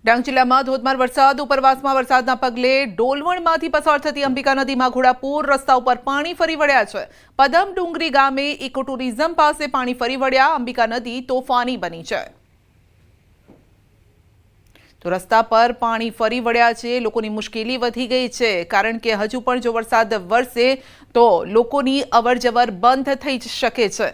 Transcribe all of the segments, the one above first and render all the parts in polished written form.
ડાંગ જિલ્લામાં ધોધમાર વરસાદ ઉપરવાસમાં વરસાદના પગલે ડોલવણમાંથી પસાર થતી અંબિકા નદીમાં ઘોડાપુર રસ્તા ઉપર પાણી ફરી વળ્યા છે। પદમ ડુંગરી ગામે ઇકો ટુરિઝમ પાસે પાણી ફરી વળ્યા અંબિકા નદી તોફાની બની છે। તો રસ્તા પર પાણી ફરી વળ્યા છે, લોકોની મુશ્કેલી વધી ગઈ છે, કારણ કે હજુ પણ જો વરસાદ વરસે તો લોકોની અવરજવર બંધ થઈ શકે છે।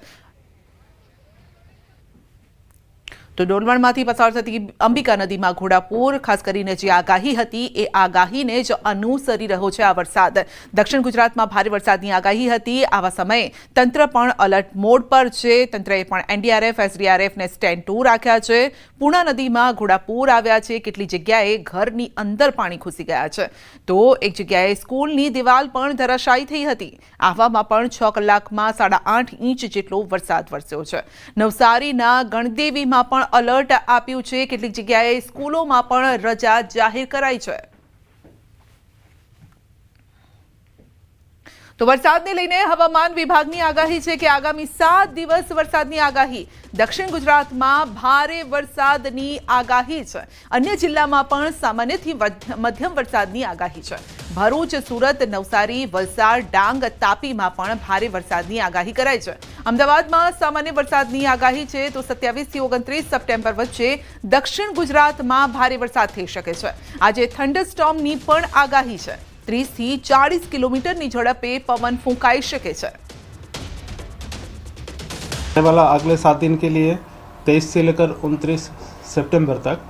तो डोलवणमांथी पसार थती अंबिका नदीमां घोड़ापूर खास करीने जे आगाही हती ए आगाहीने ज अनुसरी रह्यो छे आ वरसाद। दक्षिण गुजरातमां भारे वरसादनी आगाही हती। आवा समये तंत्र पण अलर्ट मोड पर छे। तंत्रए पण एनडीआरएफ एसडीआरएफ ने स्टेन्ड 2 राख्या छे। पूर्णा नदीमां घोड़ापूर आव्या छे। કેટલી જગ્યાએ ઘરની અંદર પાણી ઘૂસી ગયા છે, તો એક જગ્યાએ સ્કૂલની દિવાલ પણ ધરાશાયી થઈ હતી। આવામાં પણ 6 કલાકમાં 8.5 ઇંચ જેટલો વરસાદ વરસ્યો છે। નવસારીના ગણદેવીમાં પણ अलर्ट आप्યું છે। કેટલીક જગ્યાએ સ્કૂલોમાં પણ રજા જાહેર કરાઈ છે। तो वरसादने लईने हवामान विभागनी आगाही छे कि आगामी 7 दिवस वरसादनी आगाही। दक्षिण गुजरातमां भारे वरसादनी आगाही छे। अन्य जिल्लामां पण सामान्यथी मध्यम वरसादनी आगाही छे। भरूच, सूरत, नवसारी, वलसाड, डांग, तापीमां पण भारे वरसादनी आगाही कराई छे। अमदावादमां सामान्य वरसादनी आगाही छे। तो 27 થી 29 सप्टेम्बर वच्चे दक्षिण गुजरातमां भारे वरसाद थई शके छे। आजे थंडरस्टॉर्मनी पण आगाही छे। 30 થી 40 किलोमीटरनी झड़पे पवन फूंकाई शके छे। आने वाला अगले 7 दिन के लिए 23 से लेकर 29 सितंबर तक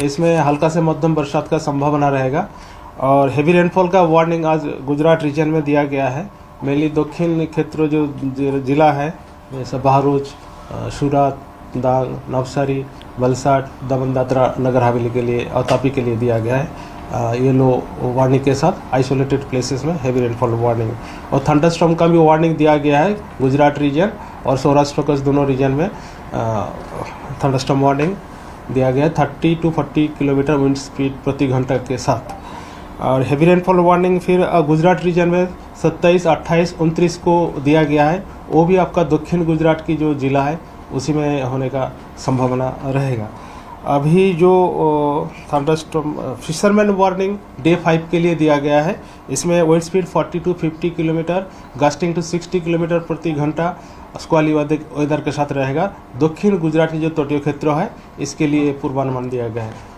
इसमें हल्का से मध्यम बरसात का संभावना रहेगा और हेवी रेनफॉल का वार्निंग आज गुजरात रीजन में दिया गया है। मेनली दक्षिण क्षेत्र जो जिला है जैसे भरूच, सूरत, डांग, नवसारी, वलसाड, दमन, दादरा नगर हवेली के लिए और तापी के लिए दिया गया है येलो वार्निंग के साथ आइसोलेटेड प्लेसेस में हेवी रेनफॉल वार्निंग। और थंडरस्टॉर्म का भी वार्निंग दिया गया है गुजरात रीजन और सौराष्ट्र कच्छ दोनों रीजन में थंडरस्टॉर्म वार्निंग दिया गया है 30 to 40 किलोमीटर विंड स्पीड प्रति घंटा के साथ। और हेवी रेनफॉल वार्निंग फिर गुजरात रीजन में 27, 28, 29 को दिया गया है। वो भी आपका दक्षिण गुजरात की जो ज़िला है उसी में होने का संभावना रहेगा। अभी जो थंडरस्टॉर्म फिशरमैन वार्निंग डे 5 के लिए दिया गया है। इसमें wind speed 40 to 50 kilometre, gusting to 60 kilometre प्रति घंटा स्क्वाली वेदर के साथ रहेगा। दक्षिण गुजरात की जो तटीय क्षेत्र है इसके लिए पूर्वानुमान दिया गया है।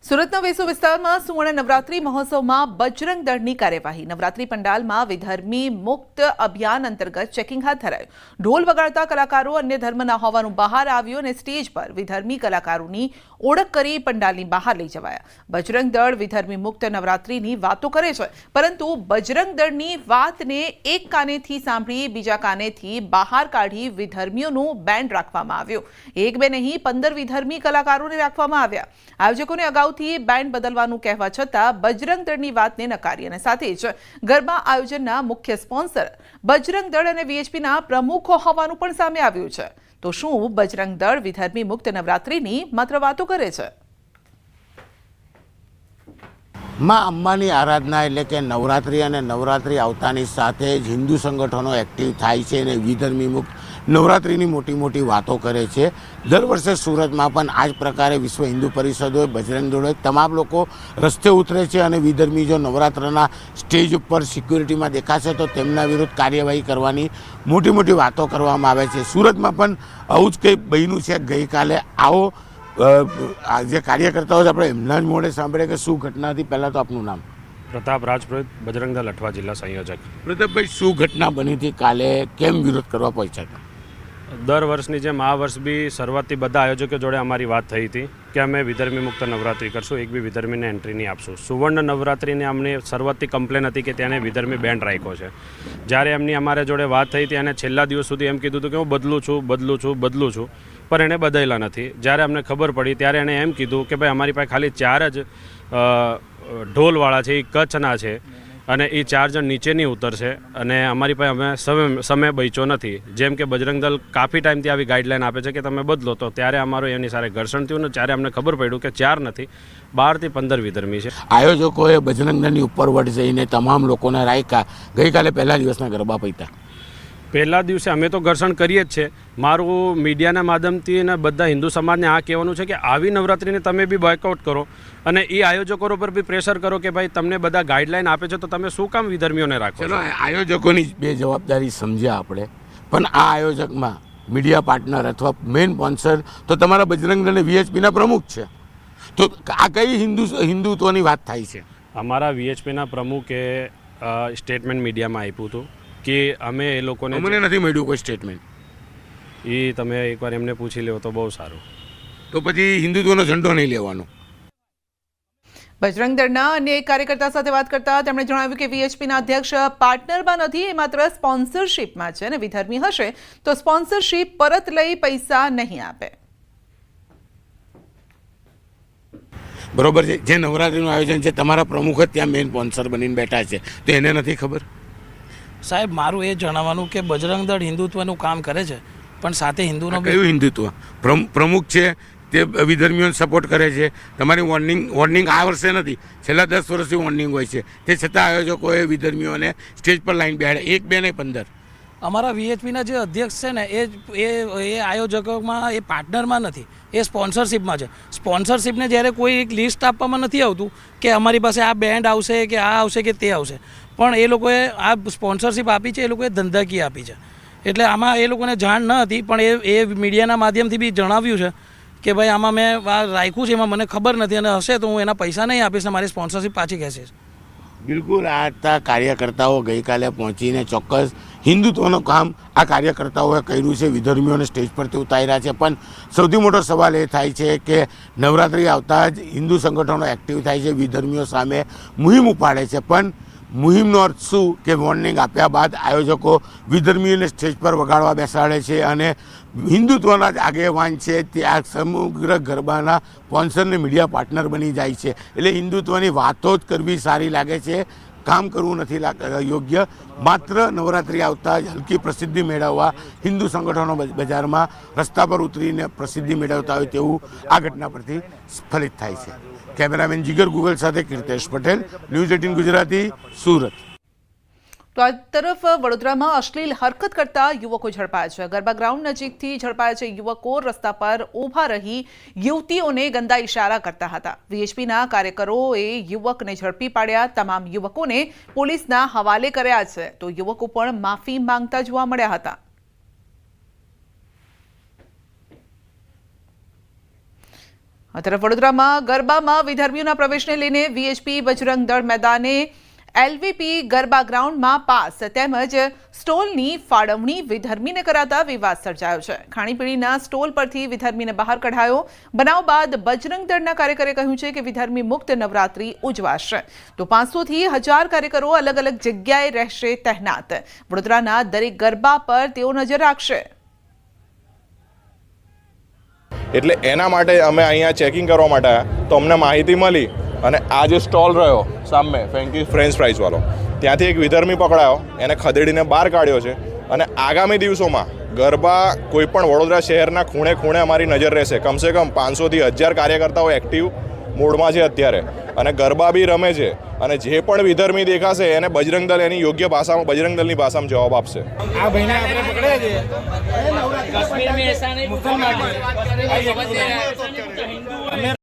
सूरतना वेसू विस्तारमां सुवर्ण नवरात्रि महोत्सवमां बजरंग दळनी कार्यवाही। नवरात्रि पंडालमां विधर्मी मुक्त अभियान अंतर्गत चेकिंग हाथ धरायुं। ढोल वगाड़ता कलाकारो अन्य धर्मना होવાનું બહાર આવ્યું અને સ્ટેજ પર વિધર્મી કલાકારોની ઓળખ કરી પંડાલની બહાર લઈ જવાયા। બજરંગ દળ વિધર્મી મુક્ત નવરાત્રિની વાતો કરે છે, પરંતુ બજરંગ દળની વાતને એક કાનેથી સાંભળી બીજા કાનેથી બહાર કાઢી વિધર્મીઓનું બેન્ડ રાખવામાં આવ્યું। એક બે નહીં 15 વિધર્મી કલાકારોને રાખવામાં આવ્યા। આયોજકોને અગાઉ બેન્ડ બદલવાનું કહેવા છતાં બજરંગ દળની વાતને નકારી અને સાથે જ ગરબા આયોજનના મુખ્ય સ્પોન્સર બજરંગ દળ અને વીએચપીના પ્રમુખો હોવાનું પણ સામે આવ્યું છે। તો શું બજરંગ દળ વિધર્મી મુક્ત નવરાત્રિની માત્ર વાતો કરે છે? માં અંબાની આરાધના એટલે કે નવરાત્રિ અને નવરાત્રિ આવતાની સાથે જ હિન્દુ સંગઠનો એક્ટિવ થાય છે અને વિધર્મી મુક્ત નવરાત્રિની મોટી મોટી વાતો કરે છે। દર વર્ષે સુરતમાં પણ આ જ પ્રકારે વિશ્વ હિન્દુ પરિષદ હોય, બજરંગ દળ હોય, તમામ લોકો રસ્તે ઉતરે છે અને વિધર્મી જો નવરાત્રના સ્ટેજ ઉપર સિક્યુરિટીમાં દેખાશે તો તેમના વિરુદ્ધ કાર્યવાહી કરવાની મોટી મોટી વાતો કરવામાં આવે છે। સુરતમાં પણ આવું જ કંઈ બન્યું છે ગઈકાલે। આવો જે કાર્યકર્તાઓ છે આપણે એમના જ મોઢે સાંભળે કે શું ઘટના હતી। પહેલાં તો આપનું નામ? પ્રતાપ રાજપુરોહિત, બજરંગ દળ અઠવા જિલ્લા સંયોજક। પ્રતાપભાઈ, શું ઘટના બની હતી કાલે? કેમ વિરોધ કરવા પહોંચ્યા હતા? દર વર્ષની જેમ આ વર્ષ બી શરૂઆતથી બધા આયોજકો જોડે અમારી વાત થઈ હતી કે અમે વિધર્મી મુક્ત નવરાત્રિ કરશું, એક બી વિધર્મીને એન્ટ્રી નહીં આપશું। સુવર્ણ નવરાત્રિને અમને શરૂઆતથી કમ્પ્લેન હતી કે તેને વિધર્મી બેન્ડ રાખ્યો છે। જ્યારે એમની અમારા જોડે વાત થઈ હતી અને છેલ્લા દિવસ સુધી એમ કીધું હતું કે હું બદલું છું, પણ એણે બદલેલા નથી। જ્યારે અમને ખબર પડી ત્યારે એણે એમ કીધું કે ભાઈ અમારી પાસે ખાલી 4 જ ઢોલવાળા છે, એ કચ્છના છે અને એ 4 જણ નીચે નહીં ઉતરશે અને અમારી પાસે અમે સમય બચ્યો નથી। જેમ કે બજરંગ દળ કાફી ટાઈમથી આવી ગાઈડલાઈન આપે છે કે તમે બદલો, તો ત્યારે અમારું એની સાથે ઘર્ષણ થયું ને ત્યારે અમને ખબર પડ્યું કે 4 નથી 12 થી 15 વિધર્મી છે। આયોજકોએ બજરંગ દળની ઉપર વટ જઈને તમામ લોકોને રાખ્યા। ગઈકાલે પહેલા દિવસના ગરબા પૈતા પહેલા દિવસે અમે તો ઘર્ષણ કરીએ જ છે. મારું મીડિયાના માધ્યમથી અને બધા હિન્દુ સમાજને આ કહેવાનું છે કે આવી નવરાત્રિને તમે બી બોયકોટ કરો અને એ આયોજકો પર બી પ્રેશર કરો કે ભાઈ તમને બધા ગાઈડલાઈન આપે છે તો તમે શું કામ વિધર્મીઓને રાખો છો? ચલો આયોજકોની બે જવાબદારી સમજ્યા આપણે, પણ આ આયોજકમાં મીડિયા પાર્ટનર અથવા મેઇન સ્પોન્સર તો તમારા બજરંગ દળ અને વીએચપીના પ્રમુખ છે. તો આ કઈ હિન્દુત્વની વાત થાય છે? અમારા વીએચપીના પ્રમુખે સ્ટેટમેન્ટ મીડિયામાં આપ્યું હતું કે અમે એ લોકોને અમને નથી મળ્યું કોઈ સ્ટેટમેન્ટ. એ તમે એકવાર એમને પૂછી લો તો બહુ સારું. તો પછી હિન્દુત્વનો ઝંડો નહીં લેવાનો. બજરંગ દળના અન્ય એક કાર્યકર્તા સાથે વાત કરતા તેમણે જણાવ્યું કે વીએચપીના અધ્યક્ષ પાર્ટનરમાં નથી, એ માત્ર સ્પોન્સરશિપમાં છે અને વિધર્મી હશે તો સ્પોન્સરશિપ પરત લઈ પૈસા નહીં આપે. બરોબર છે. જે નવરાત્રિનું આયોજન છે તમારા પ્રમુખ જ ત્યાં મેઇન સ્પોન્સર બનીને બેઠા છે, તો એને નથી ખબર? સાહેબ, મારું એ જણાવવાનું કે બજરંગ દળ હિન્દુત્વનું કામ કરે છે, પણ સાથે હિન્દુનો કયું હિન્દુત્વ? પ્રમુખ છે તે વિધર્મીઓને સપોર્ટ કરે છે. તમારી વોર્નિંગ આ વર્ષે નથી, છેલ્લા 10 વર્ષથી વોર્નિંગ હોય છે. તે છતાં આયોજકોએ વિધર્મીઓને સ્ટેજ પર લાઈન બેહાડે, 1, 2 ને 15. અમારા વીએચપીના જે અધ્યક્ષ છે ને એ આયોજકોમાં, એ પાર્ટનરમાં નથી, એ સ્પોન્સરશિપમાં છે. સ્પોન્સરશિપને જ્યારે કોઈ એક લિસ્ટ આપવામાં નથી આવતું કે અમારી પાસે આ બેન્ડ આવશે કે આ આવશે કે તે આવશે, પણ એ લોકોએ આ સ્પોન્સરશિપ આપી છે, એ લોકોએ ધંધાકીય આપી છે. એટલે આમાં એ લોકોને જાણ ન હતી, પણ એ મીડિયાના માધ્યમથી બી જણાવ્યું છે કે ભાઈ આમાં મેં રાખ્યું છે, એમાં મને ખબર નથી અને હશે તો હું એના પૈસા નહીં આપીશ ને મારી સ્પોન્સરશિપ પાછી ખેંચીશ. બિલકુલ. આ કાર્યકર્તાઓ ગઈકાલે પહોંચીને ચોક્કસ હિન્દુત્વનું કામ આ કાર્યકર્તાઓએ કર્યું છે, વિધર્મીઓને સ્ટેજ પરથી ઉતાર્યા છે. પણ સૌથી મોટો સવાલ એ થાય છે કે નવરાત્રિ આવતા જ હિન્દુ સંગઠનો એક્ટિવ થાય છે, વિધર્મીઓ સામે મુહિમ ઉપાડે છે. પણ મુહિમનો અર્થ શું કે વોર્નિંગ આપ્યા બાદ આયોજકો વિધર્મીઓને સ્ટેજ પર વગાડવા બેસાડે છે અને હિન્દુત્વના જ આગેવાન છે તે આ સમગ્ર ગરબાના સ્પોન્સરને મીડિયા પાર્ટનર બની જાય છે. એટલે હિન્દુત્વની વાતો જ કરવી સારી લાગે છે, કામ કરવું નથી યોગ્ય. માત્ર નવરાત્રિ આવતા જ હલકી પ્રસિદ્ધિ મેળવવા હિન્દુ સંગઠનો બજારમાં રસ્તા પર ઉતરીને પ્રસિદ્ધિ મેળવતા હોય તેવું આ ઘટના પરથી સ્ફલિત થાય છે. કેમેરામેન જીગર ગુગલ સાથે કીર્તેશ પટેલ, ન્યૂઝ 18 ગુજરાતી, સુરત. તો આ તરફ વડોદરામાં અશ્લીલ હરકત કરતા યુવકો ઝડપાયા છે. ગરબા ગ્રાઉન્ડ નજીકથી ઝડપાયા છે યુવકો રસ્તા પર ઊભા રહી યુવતીઓને ગંદા ઇશારા કરતા હતા. વીએચપીના કાર્યકરોએ યુવકને ઝડપી પાડ્યા. તમામ યુવકોને પોલીસના હવાલે કર્યા છે, તો યુવકો પણ માફી માંગતા જોવા મળ્યા હતા. આ તરફ વડોદરામાં ગરબામાં વિધર્મીઓના પ્રવેશને લઈને વીએચપી બજરંગ દળ મેદાને એલવીપી ગરબા ગ્રાઉન્ડમાં પાસ તેમજ સ્ટોલની ફાળવણી વિધર્મીને કરાતા વિવાદ સર્જાયો છે. ખાણીપીણીના સ્ટોલ પરથી વિધર્મીને બહાર કઢાયો. બનાવ બાદ બજરંગ દળના કાર્યકરે કહ્યું છે કે વિધર્મી મુક્ત નવરાત્રી ઉજવાશે તો 500 થી 1000 કાર્યકરો અલગ અલગ જગ્યાએ રહેશે તહેનાત. વડોદરાના દરેક ગરબા પર તેઓ નજર રાખશે. એટલે એના માટે અમે અહીંયા ચેકિંગ કરવા માટે આવ્યા તો અમને માહિતી મળી અને આ જે સ્ટોલ રહ્યો સામે ફ્રેન્કી ફ્રેન્ચ ફ્રાઈઝવાળો, ત્યાંથી એક વિધર્મી પકડાયો, એને ખદેડીને બહાર કાઢ્યો છે. અને આગામી દિવસોમાં ગરબા કોઈપણ વડોદરા શહેરના ખૂણે ખૂણે અમારી નજર રહેશે. કમસે કમ 500 થી 1000 કાર્યકર્તાઓ એક્ટિવ મોડમાં છે અત્યારે અને ગરબા બી રમે છે. અને જે પણ વિધર્મી દેખાશે એને બજરંગ દળ એની યોગ્ય ભાષામાં, બજરંગ દળની ભાષામાં જવાબ આપશે. આ ભાઈને આપણે પકડ્યા છે. કાશ્મીર में ऐसा नहीं, मुसलमान